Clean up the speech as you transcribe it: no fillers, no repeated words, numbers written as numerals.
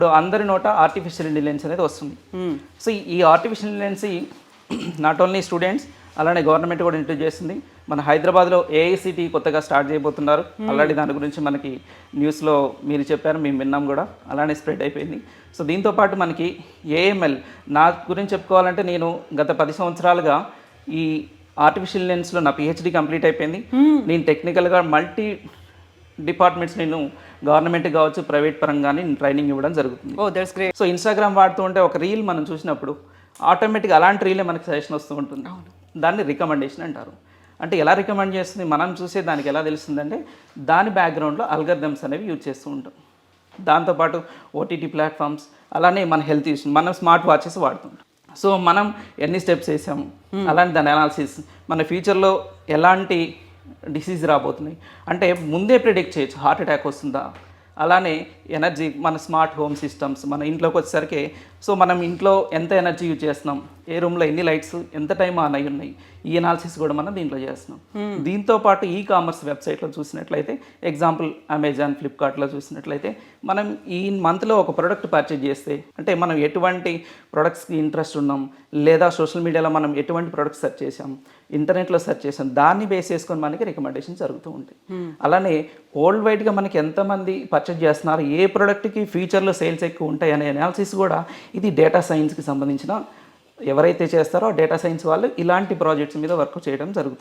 ఇప్పుడు అందరి నోట ఆర్టిఫిషియల్ ఇంటెలిజెన్స్ అనేది వస్తుంది. సో ఈ artificial intelligence not only students, అలానే గవర్నమెంట్ కూడా ఇంట్రడ్యూస్ చేస్తుంది. మన హైదరాబాద్లో ఏఐసిటీ కొత్తగా స్టార్ట్ చేయబోతున్నారు. ఆల్రెడీ దాని గురించి మనకి న్యూస్లో మీరు చెప్పారు, మేము విన్నాం కూడా, అలానే స్ప్రెడ్ అయిపోయింది. సో దీంతోపాటు మనకి ఏఎంఎల్, నా గురించి చెప్పుకోవాలంటే నేను గత 10 సంవత్సరాలుగా ఈ ఆర్టిఫిషియల్ ఇంటెలిజెన్స్లో నా పిహెచ్డి కంప్లీట్ అయిపోయింది. నేను టెక్నికల్గా మల్టీ డిపార్ట్మెంట్స్ నేను గవర్నమెంట్ కావచ్చు, ప్రైవేట్ పరంగా నేను ట్రైనింగ్ ఇవ్వడం జరుగుతుంది. That's great. సో ఇన్స్టాగ్రామ్ వాడుతూ ఉంటే ఒక రీల్ మనం చూసినప్పుడు ఆటోమేటిక్గా అలాంటి రీలే మనకి సజెషన్ వస్తూ ఉంటుంది. దాన్ని రికమెండేషన్ అంటారు. అంటే ఎలా రికమెండ్ చేస్తుంది, మనం చూసే దానికి ఎలా తెలుస్తుందంటే దాని బ్యాక్గ్రౌండ్లో అల్గరిథమ్స్ అనేవి యూజ్ చేస్తూ ఉంటాం. దాంతోపాటు ఓటీటీ ప్లాట్ఫామ్స్, అలానే మన హెల్త్ ఇష్యూ, మనం స్మార్ట్ వాచెస్ వాడుతుంటాం. సో మనం ఎన్ని స్టెప్స్ వేసాము, అలాంటి దాని అనాలిసిస్, మన ఫ్యూచర్లో ఎలాంటి డిసీజ్ రాబోతున్నాయి అంటే ముందే ప్రిడిక్ట్ చేయొచ్చు. హార్ట్ అటాక్ వస్తుందా, అలానే ఎనర్జీ, మన స్మార్ట్ హోమ్ సిస్టమ్స్, మన ఇంట్లోకి వచ్చేసరికి సో మనం ఇంట్లో ఎంత ఎనర్జీ యూజ్ చేస్తున్నాం, ఏ రూమ్లో ఎన్ని లైట్స్, ఎంత టైం ఆన్ అయి ఉన్నాయి, ఈ అనాలిసిస్ కూడా మనం దీంట్లో చేస్తున్నాం. దీంతో పాటు ఈ కామర్స్ వెబ్సైట్లో చూసినట్లయితే, ఎగ్జాంపుల్ అమెజాన్, ఫ్లిప్కార్ట్లో చూసినట్లయితే, మనం ఈ మంత్లో ఒక ప్రోడక్ట్ పర్చేజ్ చేస్తే, అంటే మనం ఎటువంటి ప్రొడక్ట్స్కి ఇంట్రెస్ట్ ఉన్నాం, లేదా సోషల్ మీడియాలో మనం ఎటువంటి ప్రొడక్ట్స్ సెర్చ్ చేసాం, ఇంటర్నెట్లో సెర్చ్ చేసాం, దాన్ని బేస్ చేసుకొని మనకి రికమెండేషన్ జరుగుతూ ఉంటాయి. అలానే వరల్డ్ వైడ్గా మనకి ఎంతమంది పర్చేజ్ చేస్తున్నారు, ఏ ప్రోడక్ట్కి ఫ్యూచర్లో సేల్స్ ఎక్కువ ఉంటాయి అనే అనాలిసిస్ కూడా ఇది డేటా సైన్స్కి సంబంధించిన ఎవరైతే చేస్తారో డేటా సైన్స్ వాళ్ళు ఇలాంటి ప్రాజెక్ట్స్ మీద వర్క్ చేయడం జరుగుతుంది.